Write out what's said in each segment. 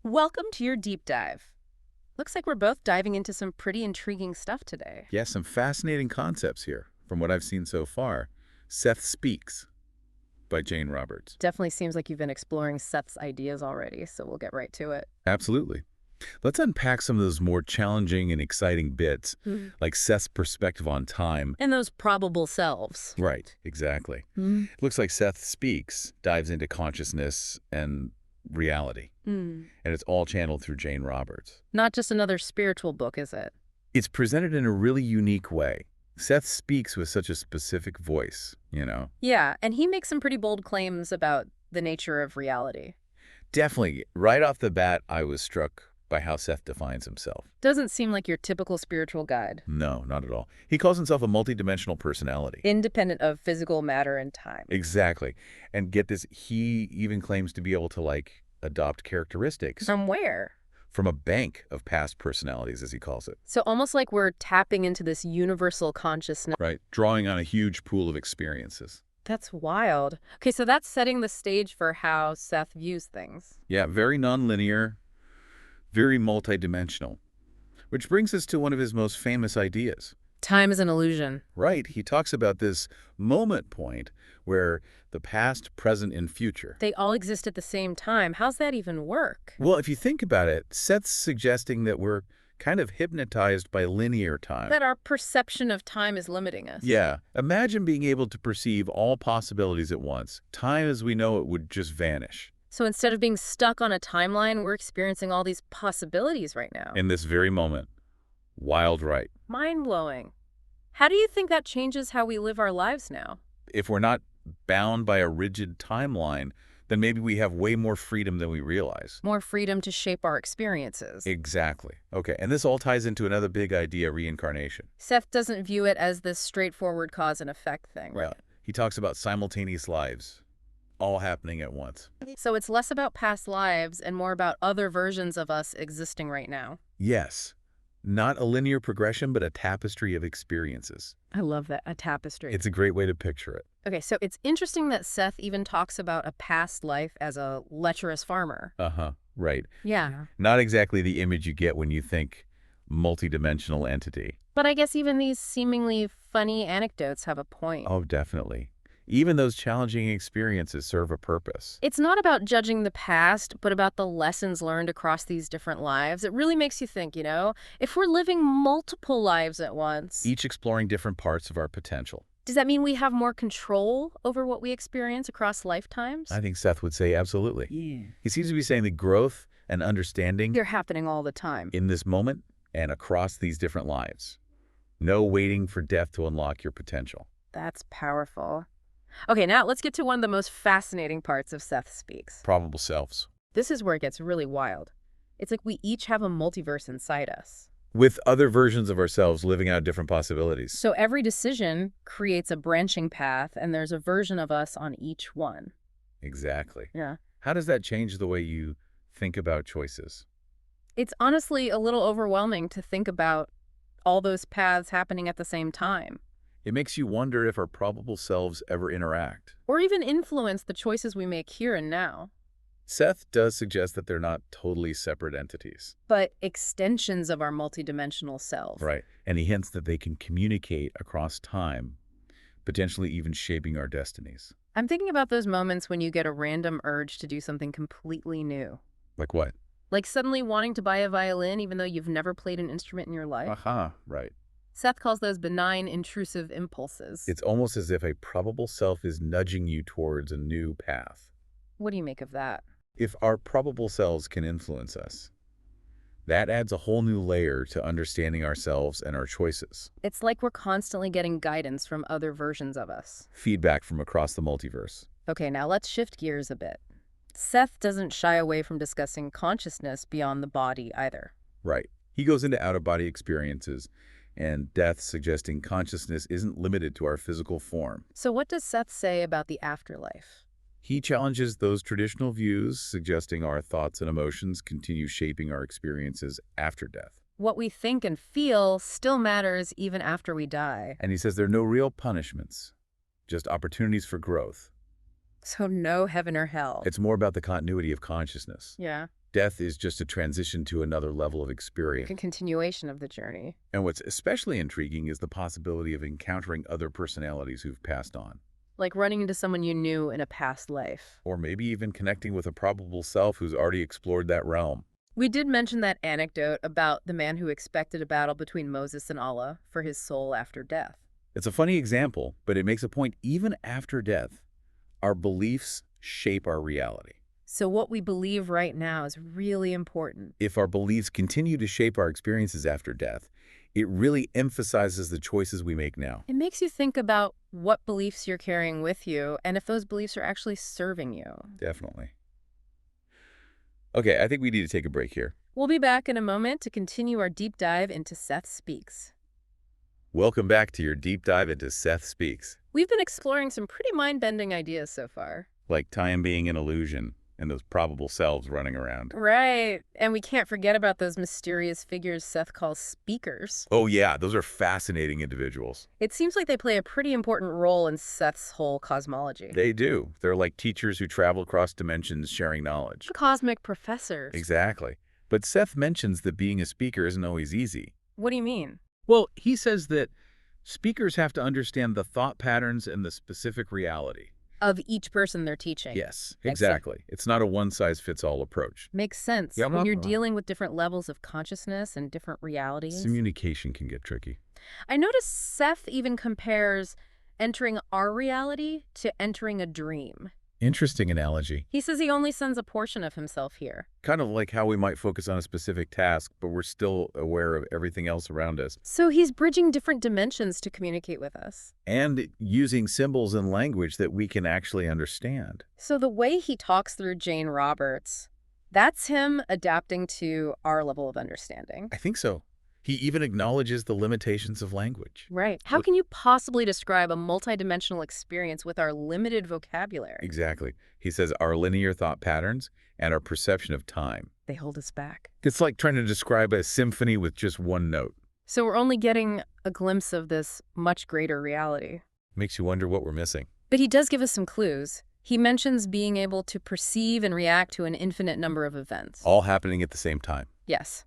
Welcome to your deep dive. Looks like we're both diving into some pretty intriguing stuff today. Yeah, some fascinating concepts here from what I've seen so far. Seth Speaks by Jane Roberts. Definitely seems like you've been exploring Seth's ideas already, so we'll get right to it. Absolutely. Let's unpack some of those more challenging and exciting bits, like Seth's perspective on time. And those probable selves. Right, exactly. It looks like Seth Speaks dives into consciousness and reality, and it's all channeled through Jane Roberts. Not just another spiritual book, is it? It's presented in a really unique way. Seth speaks with such a specific voice, Yeah, and he makes some pretty bold claims about the nature of reality. Definitely. Right off the bat, I was struck by how Seth defines himself. Doesn't seem like your typical spiritual guide, No, not at all. He calls himself a multidimensional personality. independent of physical matter and time. Exactly. And get this, he even claims to be able to, adopt characteristics From where? from a bank of past personalities, as he calls it. So almost like we're tapping into this universal consciousness. Right. Drawing on a huge pool of experiences. That's wild. Okay, so that's setting the stage for how Seth views things. Yeah, very nonlinear, very multidimensional. Which brings us to one of his most famous ideas. Time is an illusion. Right. He talks about this moment point where the past, present, and future. They all exist at the same time. How's that even work? Well, if you think about it, Seth's suggesting that we're kind of hypnotized by linear time. That our perception of time is limiting us. Yeah. Imagine being able to perceive all possibilities at once. Time as we know it would just vanish. So instead of being stuck on a timeline, we're experiencing all these possibilities right now. In this very moment. Wild right. Mind-blowing. How do you think that changes how we live our lives now? If we're not bound by a rigid timeline, then maybe we have way more freedom than we realize. More freedom to shape our experiences. Exactly. Okay, and this all ties into another big idea, reincarnation. Seth doesn't view it as this straightforward cause and effect thing, right? He talks about simultaneous lives, all happening at once. So it's less about past lives and more about other versions of us existing right now. Yes. Not a linear progression, but a tapestry of experiences. I love that, a tapestry. It's a great way to picture it. Okay, so it's interesting that Seth even talks about a past life as a lecherous farmer. Right. Yeah. Not exactly the image you get when you think multidimensional entity. But I guess even these seemingly funny anecdotes have a point. Oh, definitely. Even those challenging experiences serve a purpose. It's not about judging the past, but about the lessons learned across these different lives. It really makes you think, if we're living multiple lives at once, Each exploring different parts of our potential. does that mean we have more control over what we experience across lifetimes? I think Seth would say absolutely. Yeah. He seems to be saying that growth and understanding They're happening all the time. in this moment and across these different lives. No waiting for death to unlock your potential. That's powerful. Okay, now let's get to one of the most fascinating parts of Seth Speaks. Probable selves. This is where it gets really wild. It's like we each have a multiverse inside us. With other versions of ourselves living out different possibilities. So every decision creates a branching path, and there's a version of us on each one. Exactly. Yeah. How does that change the way you think about choices? It's honestly a little overwhelming to think about all those paths happening at the same time, It makes you wonder if our probable selves ever interact. or even influence the choices we make here and now. Seth does suggest that they're not totally separate entities. But extensions of our multidimensional self. Right. And he hints that they can communicate across time, potentially even shaping our destinies. I'm thinking about those moments when you get a random urge to do something completely new. Like what? Like suddenly wanting to buy a violin even though you've never played an instrument in your life. Right. Seth calls those benign, intrusive impulses. It's almost as if a probable self is nudging you towards a new path. What do you make of that? If our probable selves can influence us, that adds a whole new layer to understanding ourselves and our choices. It's like we're constantly getting guidance from other versions of us. Feedback from across the multiverse. Okay, now let's shift gears a bit. Seth doesn't shy away from discussing consciousness beyond the body either. Right. He goes into out-of-body experiences and death, suggesting consciousness isn't limited to our physical form. So what does Seth say about the afterlife? He challenges those traditional views, suggesting our thoughts and emotions continue shaping our experiences after death. What we think and feel still matters even after we die. And he says there are no real punishments, just opportunities for growth. So no heaven or hell. It's more about the continuity of consciousness. Yeah. Death is just a transition to another level of A experience. continuation of the journey. And what's especially intriguing is the possibility of encountering other personalities who've passed on. Like running into someone you knew in a past life. Or maybe even connecting with a probable self who's already explored that realm. We did mention that anecdote about the man who expected a battle between Moses and Allah for his soul after death. It's a funny example, but it makes a point. Even after death, our beliefs shape our reality. So what we believe right now is really important. If our beliefs continue to shape our experiences after death, it really emphasizes the choices we make now. It makes you think about what beliefs you're carrying with you and if those beliefs are actually serving you. Definitely. Okay, I think we need to take a break here. We'll be back in a moment to continue our deep dive into Seth Speaks. Welcome back to your deep dive into Seth Speaks. We've been exploring some pretty mind-bending ideas so far. Like time being an illusion and those probable selves running around. Right. And we can't forget about those mysterious figures Seth calls speakers. Oh yeah, those are fascinating individuals. It seems like they play a pretty important role in Seth's whole cosmology. They do. They're like teachers who travel across dimensions sharing knowledge. Cosmic professors. Exactly. But Seth mentions that being a speaker isn't always easy. What do you mean? Well, he says that speakers have to understand the thought patterns and the specific reality. Of each person they're teaching. Yes, I see. exactly. It's not a one-size-fits-all approach. Makes sense. Yeah, When you're dealing with different levels of consciousness and different realities. Communication can get tricky. I noticed Seth even compares entering our reality to entering a dream. Interesting analogy. He says he only sends a portion of himself here. Kind of like how we might focus on a specific task, but we're still aware of everything else around us. So he's bridging different dimensions to communicate with us. And using symbols and language that we can actually understand. So the way he talks through Jane Roberts, that's him adapting to our level of understanding. I think so. He even acknowledges the limitations of language. Right. How can you possibly describe a multidimensional experience with our limited vocabulary? Exactly. He says our linear thought patterns and our perception of time. They hold us back. It's like trying to describe a symphony with just one note. So we're only getting a glimpse of this much greater reality. Makes you wonder what we're missing. But he does give us some clues. He mentions being able to perceive and react to an infinite number of events. All happening at the same time. Yes.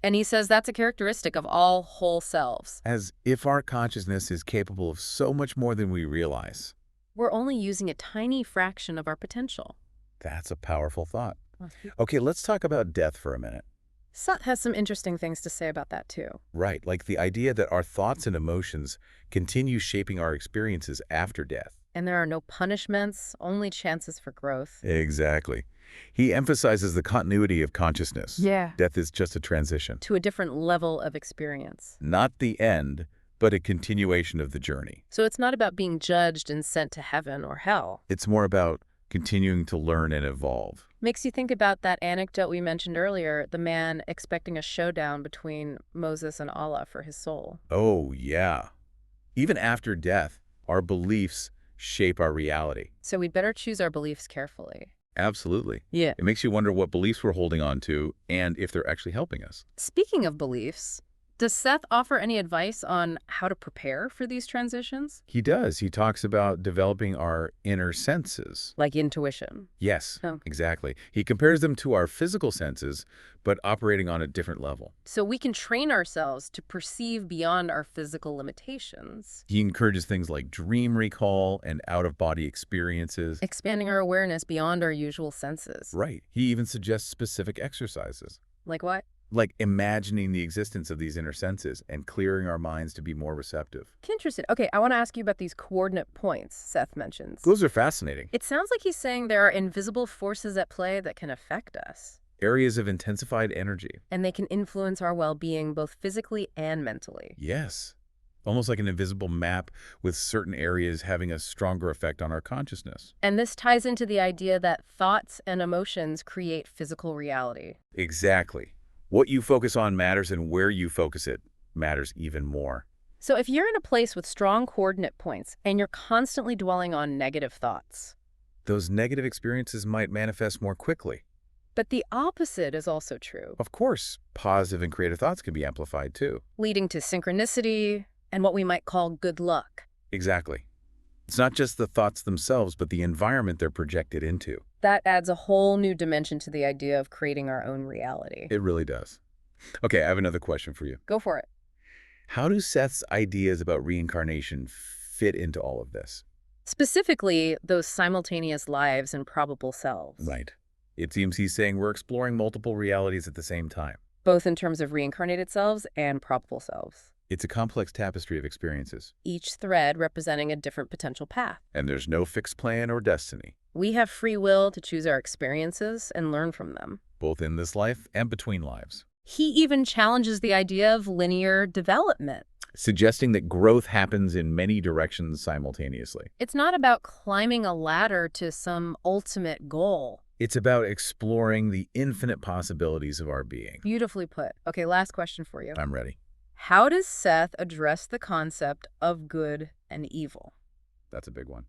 And he says that's a characteristic of all whole selves. As if our consciousness is capable of so much more than we realize. We're only using a tiny fraction of our potential. That's a powerful thought. Okay, let's talk about death for a minute. Seth has some interesting things to say about that, too. Right, like the idea that our thoughts and emotions continue shaping our experiences after death. And there are no punishments, only chances for growth. Exactly. He emphasizes the continuity of consciousness. Yeah. Death is just a transition. To a different level of experience. Not the end, but a continuation of the journey. So it's not about being judged and sent to heaven or hell. It's more about continuing to learn and evolve. Makes you think about that anecdote we mentioned earlier, the man expecting a showdown between Moses and Allah for his soul. Oh, yeah. Even after death, our beliefs shape our reality. So we'd better choose our beliefs carefully. Absolutely. Yeah. It makes you wonder what beliefs we're holding on to and if they're actually helping us. Speaking of beliefs, does Seth offer any advice on how to prepare for these transitions? He does. He talks about developing our inner senses. Like intuition. Yes, Oh. exactly. He compares them to our physical senses, but operating on a different level. So we can train ourselves to perceive beyond our physical limitations. He encourages things like dream recall and out-of-body experiences. Expanding our awareness beyond our usual senses. Right. He even suggests specific exercises, Like what? like imagining the existence of these inner senses and clearing our minds to be more receptive. Interesting. Okay, I want to ask you about these coordinate points Seth mentions. Those are fascinating. It sounds like he's saying there are invisible forces at play that can affect us. Areas of intensified energy. And they can influence our well-being both physically and mentally. Yes. Almost like an invisible map with certain areas having a stronger effect on our consciousness. And this ties into the idea that thoughts and emotions create physical reality. Exactly. What you focus on matters, and where you focus it matters even more. So if you're in a place with strong coordinate points and you're constantly dwelling on negative thoughts, Those negative experiences might manifest more quickly. but the opposite is also true, Of course, positive and creative thoughts can be amplified too. leading to synchronicity and what we might call good luck. Exactly. It's not just the thoughts themselves, but the environment they're projected into. That adds a whole new dimension to the idea of creating our own reality. It really does. Okay, I have another question for you. Go for it. How do Seth's ideas about reincarnation fit into all of this? Specifically, those simultaneous lives and probable selves, Right. It seems he's saying we're exploring multiple realities at the same time. both in terms of reincarnated selves and probable selves, It's a complex tapestry of experiences, each thread representing a different potential path. and there's no fixed plan or destiny, We have free will to choose our experiences and learn from them. both in this life and between lives, He even challenges the idea of linear development. suggesting that growth happens in many directions simultaneously. It's not about climbing a ladder to some ultimate goal. It's about exploring the infinite possibilities of our being. Beautifully put. Okay, last question for you. I'm ready. How does Seth address the concept of good and evil? That's a big one.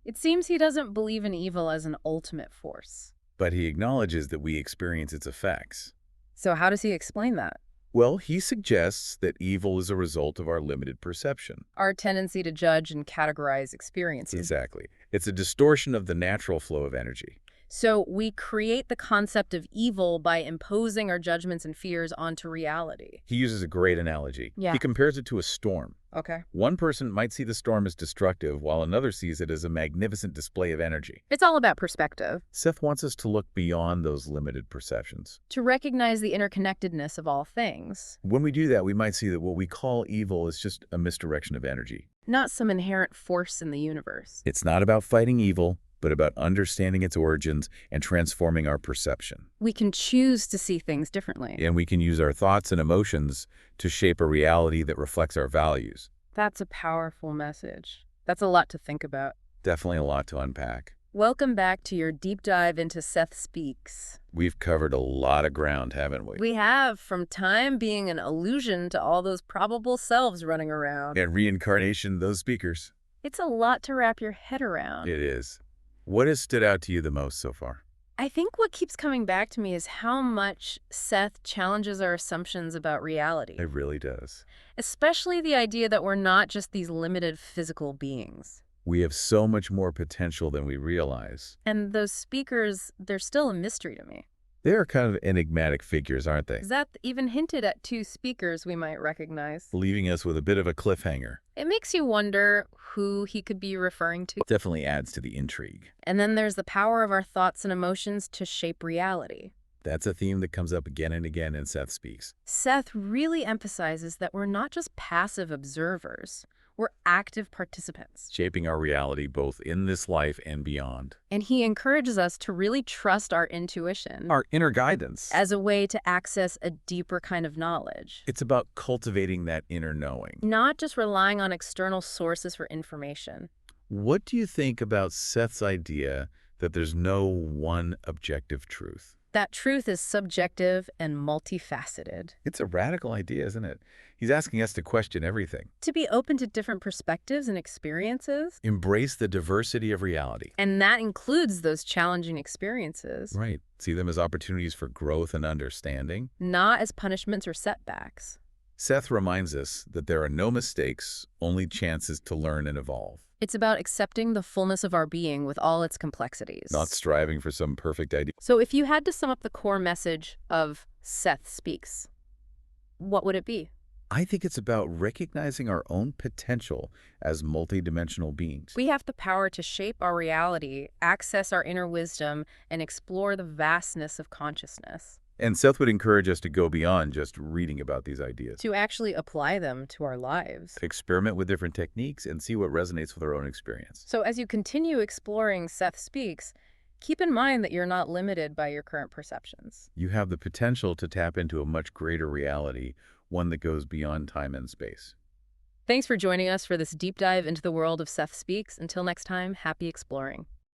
It seems he doesn't believe in evil as an ultimate force. But he acknowledges that we experience its effects. So how does he explain that? Well, he suggests that evil is a result of our limited perception. Our tendency to judge and categorize experiences. Exactly. It's a distortion of the natural flow of energy. So we create the concept of evil by imposing our judgments and fears onto reality. He uses a great analogy. Yeah. He compares it to a storm. Okay. One person might see the storm as destructive, while another sees it as a magnificent display of energy. It's all about perspective. Seth wants us to look beyond those limited perceptions. To recognize the interconnectedness of all things. When we do that, we might see that what we call evil is just a misdirection of energy. Not some inherent force in the universe. It's not about fighting evil, but about understanding its origins and transforming our perception. We can choose to see things differently. And we can use our thoughts and emotions to shape a reality that reflects our values. That's a powerful message. That's a lot to think about. Definitely a lot to unpack. Welcome back to your deep dive into Seth Speaks. We've covered a lot of ground, haven't we? We have, from time being an illusion to all those probable selves running around. And reincarnation, those speakers. It's a lot to wrap your head around. It is. What has stood out to you the most so far? I think what keeps coming back to me is how much Seth challenges our assumptions about reality. It really does. Especially the idea that we're not just these limited physical beings. We have so much more potential than we realize. And those speakers, they're still a mystery to me. They are kind of enigmatic figures, aren't they? Seth even hinted at two speakers we might recognize. Leaving us with a bit of a cliffhanger. It makes you wonder who he could be referring to. Definitely adds to the intrigue. And then there's the power of our thoughts and emotions to shape reality. That's a theme that comes up again and again in Seth Speaks. Seth really emphasizes that we're not just passive observers. We're active participants. Shaping our reality both in this life and beyond. And he encourages us to really trust our intuition. Our inner guidance. As a way to access a deeper kind of knowledge. It's about cultivating that inner knowing. Not just relying on external sources for information. What do you think about Seth's idea that there's no one objective truth? That truth is subjective and multifaceted. It's a radical idea, isn't it? He's asking us to question everything. To be open to different perspectives and experiences. Embrace the diversity of reality. And that includes those challenging experiences. Right. See them as opportunities for growth and understanding. Not as punishments or setbacks. Seth reminds us that there are no mistakes, only chances to learn and evolve. It's about accepting the fullness of our being with all its complexities. Not striving for some perfect idea. So if you had to sum up the core message of Seth Speaks, what would it be? I think it's about recognizing our own potential as multidimensional beings. We have the power to shape our reality, access our inner wisdom, and explore the vastness of consciousness. And Seth would encourage us to go beyond just reading about these ideas. To actually apply them to our lives. Experiment with different techniques and see what resonates with our own experience. So as you continue exploring Seth Speaks, keep in mind that you're not limited by your current perceptions. You have the potential to tap into a much greater reality, one that goes beyond time and space. Thanks for joining us for this deep dive into the world of Seth Speaks. Until next time, happy exploring.